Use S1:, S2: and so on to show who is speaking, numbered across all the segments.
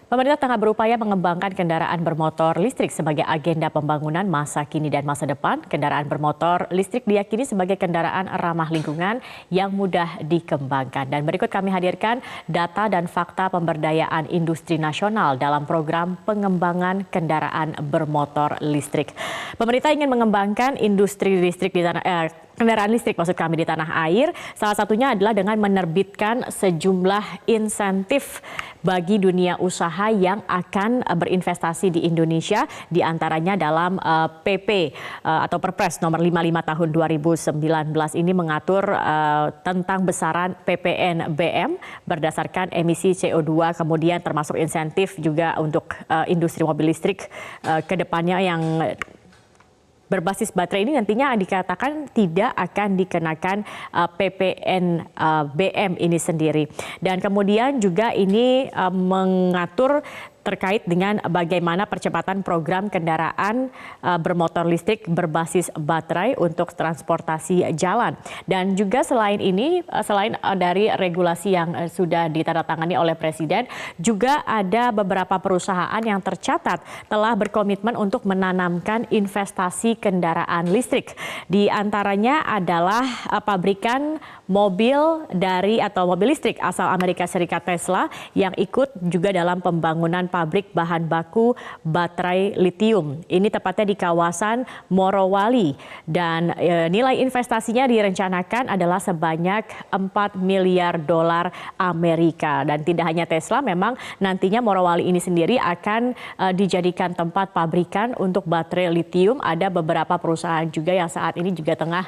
S1: Pemerintah tengah berupaya mengembangkan kendaraan bermotor listrik sebagai agenda pembangunan masa kini dan masa depan. Kendaraan bermotor listrik diyakini sebagai kendaraan ramah lingkungan yang mudah dikembangkan. Dan berikut kami hadirkan data dan fakta pemberdayaan industri nasional dalam program pengembangan kendaraan bermotor listrik. Pemerintah ingin mengembangkan industri listrik di kendaraan listrik maksud kami di tanah air. Salah satunya adalah dengan menerbitkan sejumlah insentif bagi dunia usaha yang akan berinvestasi di Indonesia, di antaranya dalam PP atau Perpres nomor 55 tahun 2019 ini mengatur tentang besaran PPNBM berdasarkan emisi CO2, kemudian termasuk insentif juga untuk industri mobil listrik ke depannya yang berbasis baterai ini nantinya dikatakan tidak akan dikenakan PPNBM ini sendiri. Dan kemudian juga ini mengatur terkait dengan bagaimana percepatan program kendaraan bermotor listrik berbasis baterai untuk transportasi jalan. Dan juga selain ini, selain dari regulasi yang sudah ditandatangani oleh Presiden, juga ada beberapa perusahaan yang tercatat telah berkomitmen untuk menanamkan investasi kendaraan listrik. Di antaranya adalah pabrikan mobil listrik asal Amerika Serikat Tesla yang ikut juga dalam pembangunan pabrik bahan baku baterai litium. Ini tepatnya di kawasan Morowali dan nilai investasinya direncanakan adalah sebanyak 4 miliar dolar Amerika. Dan tidak hanya Tesla, memang nantinya Morowali ini sendiri akan dijadikan tempat pabrikan untuk baterai litium. Ada beberapa perusahaan juga yang saat ini juga tengah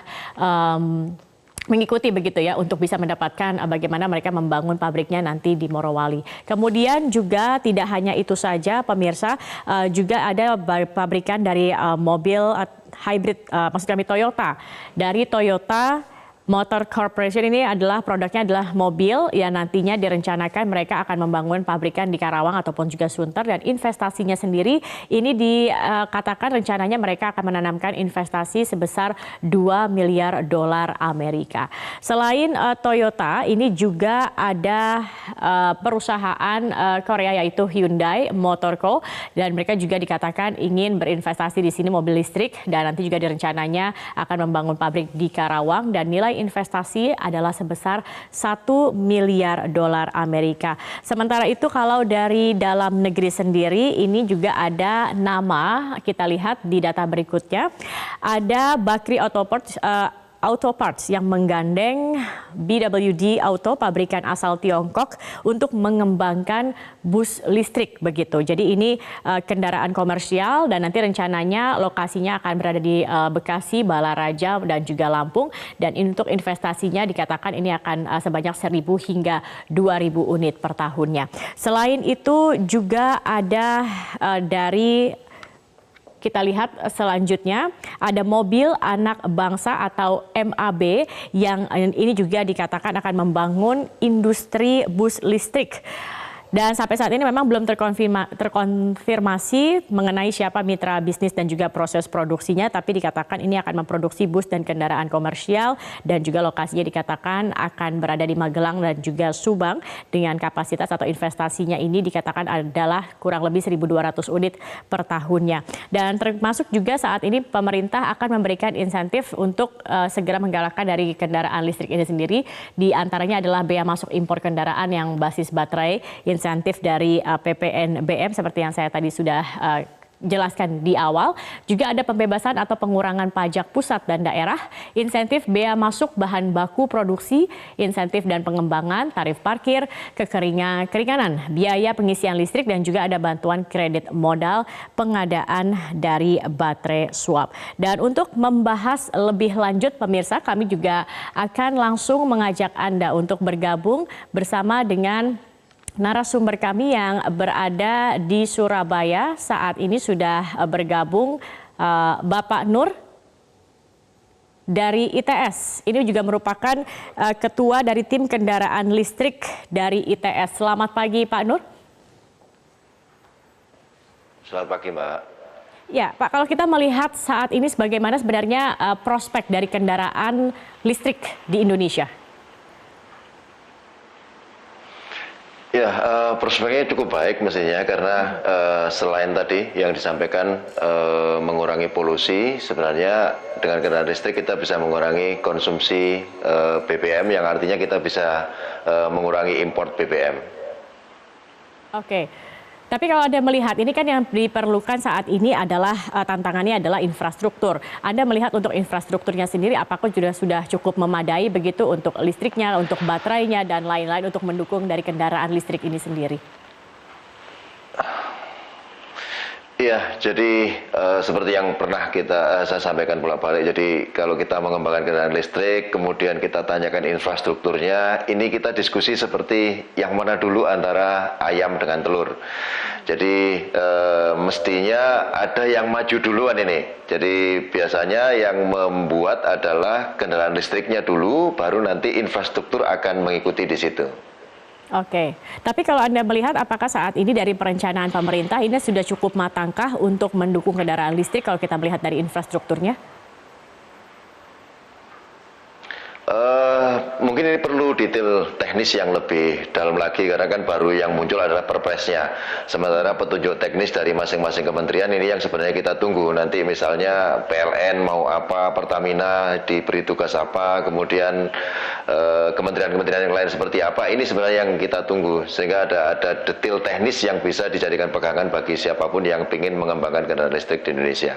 S1: mengikuti begitu ya untuk bisa mendapatkan bagaimana mereka membangun pabriknya nanti di Morowali. Kemudian juga tidak hanya itu saja pemirsa, juga ada pabrikan dari mobil hybrid maksud kami Toyota. Dari Toyota Motor Corporation ini adalah produknya adalah mobil yang nantinya direncanakan mereka akan membangun pabrikan di Karawang ataupun juga Sunter, dan investasinya sendiri ini dikatakan rencananya mereka akan menanamkan investasi sebesar 2 miliar dolar Amerika. Selain Toyota, ini juga ada perusahaan Korea yaitu Hyundai Motor Co, dan mereka juga dikatakan ingin berinvestasi di sini mobil listrik, dan nanti juga direncananya akan membangun pabrik di Karawang, dan nilai investasi adalah sebesar 1 miliar dolar Amerika. Sementara itu kalau dari dalam negeri sendiri ini juga ada nama, kita lihat di data berikutnya, ada Bakri Auto Parts yang menggandeng BWD Auto, pabrikan asal Tiongkok, untuk mengembangkan bus listrik begitu. Jadi ini kendaraan komersial dan nanti rencananya lokasinya akan berada di Bekasi, Balaraja dan juga Lampung, dan untuk investasinya dikatakan ini akan sebanyak 1.000 hingga 2.000 unit per tahunnya. Selain itu juga ada kita lihat selanjutnya ada mobil anak bangsa atau MAB yang ini juga dikatakan akan membangun industri bus listrik. Dan sampai saat ini memang belum terkonfirmasi mengenai siapa mitra bisnis dan juga proses produksinya, tapi dikatakan ini akan memproduksi bus dan kendaraan komersial, dan juga lokasinya dikatakan akan berada di Magelang dan juga Subang, dengan kapasitas atau investasinya ini dikatakan adalah kurang lebih 1.200 unit per tahunnya. Dan termasuk juga saat ini pemerintah akan memberikan insentif untuk segera menggalakkan dari kendaraan listrik ini sendiri. Di antaranya adalah bea masuk impor kendaraan yang basis baterai, insentif dari PPNBM seperti yang saya tadi sudah jelaskan di awal. Juga ada pembebasan atau pengurangan pajak pusat dan daerah, insentif bea masuk bahan baku produksi, insentif dan pengembangan, tarif parkir, keringanan biaya pengisian listrik, dan juga ada bantuan kredit modal pengadaan dari baterai swap. Dan untuk membahas lebih lanjut pemirsa, kami juga akan langsung mengajak Anda untuk bergabung bersama dengan narasumber kami yang berada di Surabaya. Saat ini sudah bergabung Bapak Nur dari ITS. Ini juga merupakan ketua dari tim kendaraan listrik dari ITS. Selamat pagi Pak Nur.
S2: Selamat pagi Mbak.
S1: Ya Pak, kalau kita melihat saat ini bagaimana sebenarnya prospek dari kendaraan listrik di Indonesia?
S2: Ya, prospeknya cukup baik mestinya karena selain tadi yang disampaikan mengurangi polusi, sebenarnya dengan kendaraan listrik kita bisa mengurangi konsumsi BBM yang artinya kita bisa mengurangi import BBM.
S1: Oke. Tapi kalau Anda melihat ini kan yang diperlukan saat ini adalah tantangannya adalah infrastruktur. Anda melihat untuk infrastrukturnya sendiri apakah sudah cukup memadai begitu untuk listriknya, untuk baterainya dan lain-lain untuk mendukung dari kendaraan listrik ini sendiri?
S2: Iya, jadi seperti yang pernah saya sampaikan bolak-balik. Jadi kalau kita mengembangkan kendaraan listrik, kemudian kita tanyakan infrastrukturnya, ini kita diskusi seperti yang mana dulu antara ayam dengan telur. Jadi mestinya ada yang maju duluan ini. Jadi biasanya yang membuat adalah kendaraan listriknya dulu, baru nanti infrastruktur akan mengikuti di situ.
S1: Oke, tapi kalau Anda melihat apakah saat ini dari perencanaan pemerintah ini sudah cukup matangkah untuk mendukung kendaraan listrik kalau kita melihat dari infrastrukturnya?
S2: Mungkin ini perlu detail teknis yang lebih dalam lagi karena kan baru yang muncul adalah perpresnya. Sementara petunjuk teknis dari masing-masing kementerian ini yang sebenarnya kita tunggu. Nanti misalnya PLN mau apa, Pertamina diberi tugas apa, kemudian kementerian-kementerian yang lain seperti apa. Ini sebenarnya yang kita tunggu sehingga ada detail teknis yang bisa dijadikan pegangan bagi siapapun yang ingin mengembangkan kendaraan listrik di Indonesia.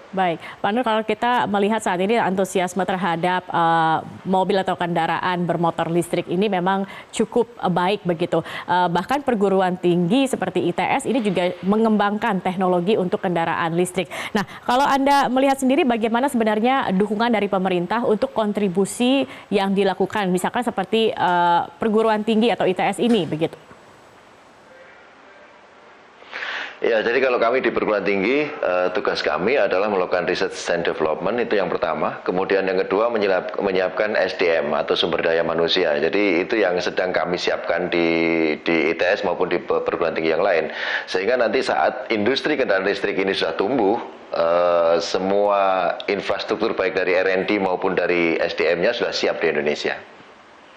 S1: Baik, Pak Nur, kalau kita melihat saat ini antusiasme terhadap mobil atau kendaraan bermotor listrik ini memang cukup baik begitu. Bahkan perguruan tinggi seperti ITS ini juga mengembangkan teknologi untuk kendaraan listrik. Nah, kalau Anda melihat sendiri bagaimana sebenarnya dukungan dari pemerintah untuk kontribusi yang dilakukan, misalkan seperti perguruan tinggi atau ITS ini begitu?
S2: Ya, jadi kalau kami di perguruan tinggi, tugas kami adalah melakukan research and development, itu yang pertama. Kemudian yang kedua menyiapkan SDM atau sumber daya manusia. Jadi itu yang sedang kami siapkan di ITS maupun di perguruan tinggi yang lain. Sehingga nanti saat industri kendaraan listrik ini sudah tumbuh, semua infrastruktur baik dari R&D maupun dari SDM-nya sudah siap di Indonesia.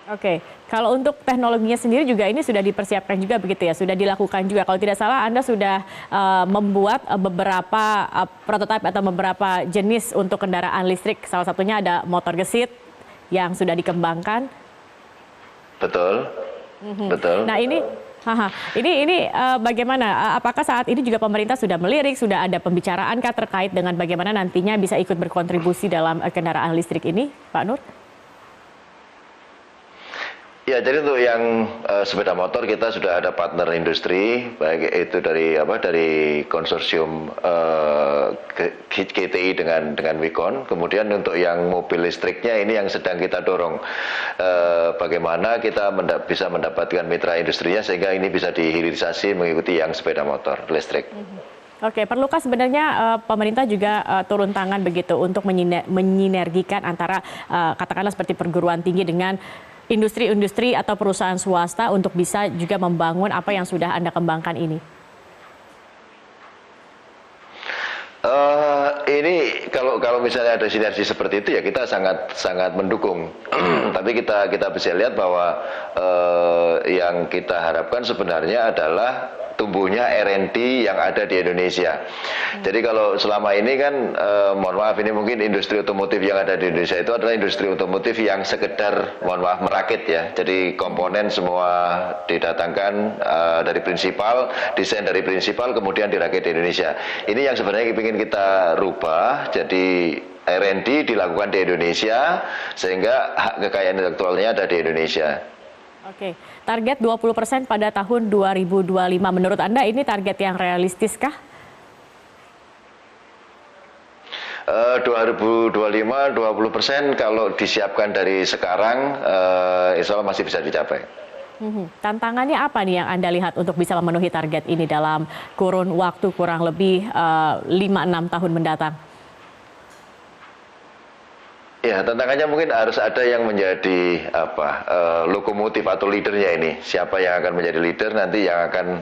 S1: Oke, kalau untuk teknologinya sendiri juga ini sudah dipersiapkan juga begitu ya, sudah dilakukan juga. Kalau tidak salah Anda sudah membuat beberapa prototipe atau beberapa jenis untuk kendaraan listrik. Salah satunya ada motor gesit yang sudah dikembangkan.
S2: Betul, betul.
S1: Nah ini bagaimana? Apakah saat ini juga pemerintah sudah melirik, sudah ada pembicaraan kah terkait dengan bagaimana nantinya bisa ikut berkontribusi dalam kendaraan listrik ini, Pak Nur?
S2: Ya, jadi untuk yang sepeda motor kita sudah ada partner industri, baik itu dari konsorsium GTI dengan Wicon. Kemudian untuk yang mobil listriknya ini yang sedang kita dorong, bagaimana kita bisa mendapatkan mitra industrinya sehingga ini bisa dihilirisasi mengikuti yang sepeda motor listrik.
S1: Oke, perlukah sebenarnya pemerintah juga turun tangan begitu untuk menyinergikan antara katakanlah seperti perguruan tinggi dengan industri-industri atau perusahaan swasta untuk bisa juga membangun apa yang sudah Anda kembangkan ini?
S2: Ini kalau misalnya ada sinergi seperti itu ya kita sangat mendukung. Tapi kita bisa lihat bahwa yang kita harapkan sebenarnya adalah tumbuhnya R&D yang ada di Indonesia. Jadi kalau selama ini kan, mohon maaf ini mungkin industri otomotif yang ada di Indonesia itu adalah industri otomotif yang sekedar, mohon maaf, merakit ya. Jadi komponen semua didatangkan dari prinsipal, desain dari prinsipal, kemudian dirakit di Indonesia. Ini yang sebenarnya ingin kita rubah, jadi R&D dilakukan di Indonesia, sehingga hak kekayaan intelektualnya ada di Indonesia.
S1: Oke, target 20% pada tahun 2025. Menurut Anda ini target yang realistis kah?
S2: 2025 20% kalau disiapkan dari sekarang, insya Allah masih bisa dicapai.
S1: Tantangannya apa nih yang Anda lihat untuk bisa memenuhi target ini dalam kurun waktu kurang lebih 5-6 tahun mendatang?
S2: Ya, tantangannya mungkin harus ada yang menjadi lokomotif atau leadernya ini. Siapa yang akan menjadi leader nanti yang akan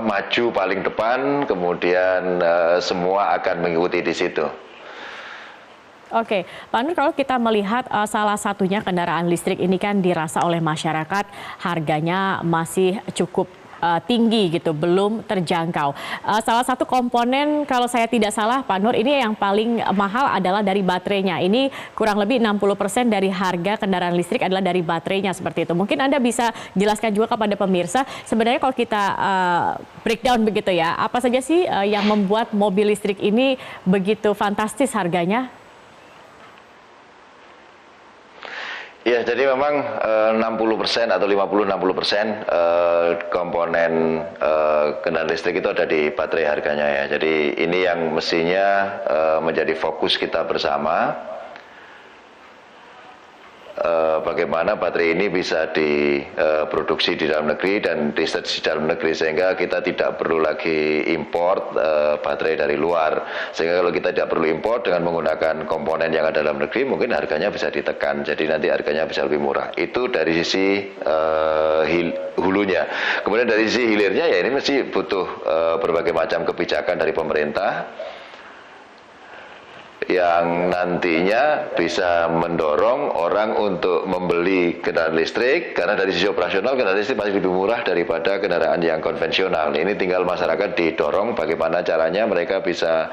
S2: maju paling depan, kemudian semua akan mengikuti di situ.
S1: Oke, Pak Nur, kalau kita melihat salah satunya kendaraan listrik ini kan dirasa oleh masyarakat harganya masih cukup tinggi gitu, belum terjangkau. Salah satu komponen kalau saya tidak salah Pak Nur, ini yang paling mahal adalah dari baterainya. Ini kurang lebih 60% dari harga kendaraan listrik adalah dari baterainya seperti itu. Mungkin Anda bisa jelaskan juga kepada pemirsa, sebenarnya kalau kita breakdown begitu ya, apa saja sih yang membuat mobil listrik ini begitu fantastis harganya?
S2: Ya, jadi memang 60% atau 50-60% komponen kendaraan listrik itu ada di baterai harganya ya. Jadi ini yang mestinya menjadi fokus kita bersama. Bagaimana baterai ini bisa diproduksi di dalam negeri dan research di dalam negeri, sehingga kita tidak perlu lagi import baterai dari luar. Sehingga kalau kita tidak perlu import dengan menggunakan komponen yang ada dalam negeri, mungkin harganya bisa ditekan, jadi nanti harganya bisa lebih murah. Itu dari sisi hulunya. Kemudian dari sisi hilirnya ya ini mesti butuh berbagai macam kebijakan dari pemerintah yang nantinya bisa mendorong orang untuk membeli kendaraan listrik, karena dari sisi operasional kendaraan listrik masih lebih murah daripada kendaraan yang konvensional. Ini tinggal masyarakat didorong bagaimana caranya mereka bisa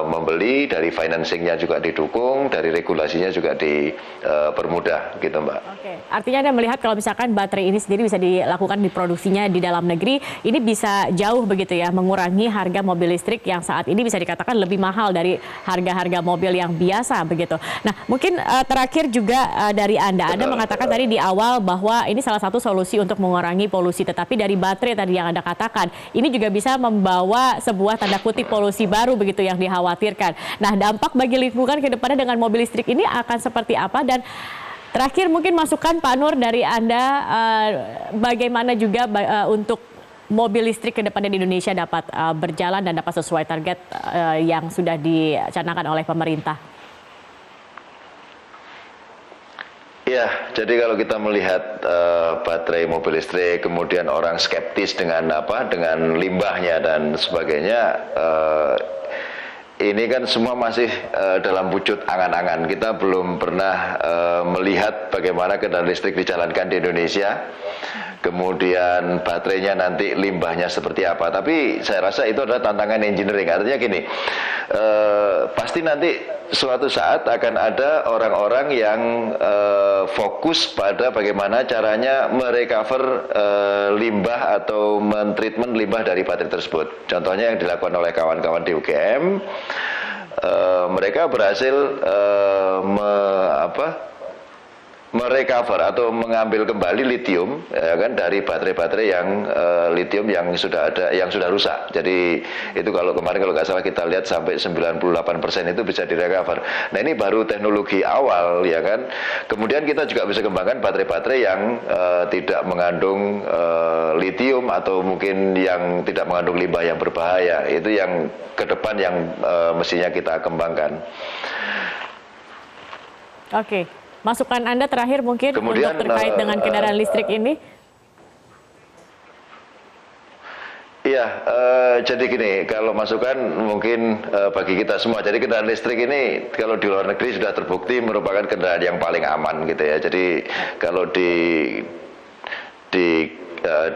S2: membeli, dari financingnya juga didukung, dari regulasinya juga dipermudah gitu Mbak.
S1: Oke, artinya Anda melihat kalau misalkan baterai ini sendiri bisa dilakukan diproduksinya di dalam negeri, ini bisa jauh begitu ya, mengurangi harga mobil listrik yang saat ini bisa dikatakan lebih mahal dari harga mobil yang biasa begitu. Nah, mungkin terakhir juga dari Anda mengatakan tadi di awal bahwa ini salah satu solusi untuk mengurangi polusi, tetapi dari baterai tadi yang Anda katakan, ini juga bisa membawa sebuah tanda kutip polusi baru begitu yang dikhawatirkan. Nah, dampak bagi lingkungan ke depannya dengan mobil listrik ini akan seperti apa? Dan terakhir mungkin masukan Pak Nur dari Anda, bagaimana juga untuk mobil listrik ke depannya di Indonesia dapat berjalan dan dapat sesuai target yang sudah dicanangkan oleh pemerintah.
S2: Ya, jadi kalau kita melihat baterai mobil listrik, kemudian orang skeptis dengan dengan limbahnya dan sebagainya, ini kan semua masih dalam wujud angan-angan. Kita belum pernah melihat bagaimana kendaraan listrik dijalankan di Indonesia. Kemudian baterainya nanti limbahnya seperti apa. Tapi saya rasa itu adalah tantangan engineering. Artinya gini, pasti nanti suatu saat akan ada orang-orang yang fokus pada bagaimana caranya merecover limbah atau mentreatment limbah dari baterai tersebut. Contohnya yang dilakukan oleh kawan-kawan di UGM, mereka berhasil merecover atau mengambil kembali litium ya kan, dari baterai-baterai yang litium yang sudah ada, yang sudah rusak. Jadi itu kalau kemarin kalau nggak salah kita lihat sampai 98% itu bisa direcover. Nah, ini baru teknologi awal ya kan. Kemudian kita juga bisa kembangkan baterai-baterai yang tidak mengandung litium atau mungkin yang tidak mengandung limbah yang berbahaya. Itu yang ke depan yang mestinya kita kembangkan.
S1: Oke. Masukan Anda terakhir mungkin kemudian, untuk terkait dengan kendaraan listrik ini?
S2: Iya, jadi gini, kalau masukan mungkin bagi kita semua. Jadi kendaraan listrik ini kalau di luar negeri sudah terbukti merupakan kendaraan yang paling aman gitu ya. Jadi kalau di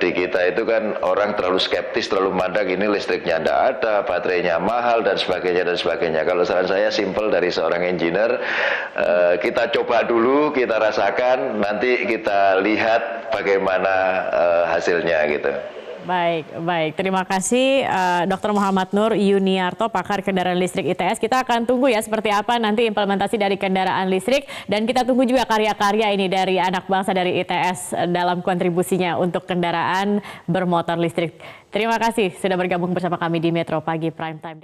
S2: kita itu kan orang terlalu skeptis, terlalu memandang ini listriknya tidak ada, baterainya mahal dan sebagainya dan sebagainya. Kalau saran saya simple dari seorang engineer, kita coba dulu, kita rasakan, nanti kita lihat bagaimana hasilnya gitu.
S1: Baik. Terima kasih Dr. Muhammad Nur Yuniarto, pakar kendaraan listrik ITS. Kita akan tunggu ya seperti apa nanti implementasi dari kendaraan listrik, dan kita tunggu juga karya-karya ini dari anak bangsa dari ITS dalam kontribusinya untuk kendaraan bermotor listrik. Terima kasih sudah bergabung bersama kami di Metro Pagi Prime Time.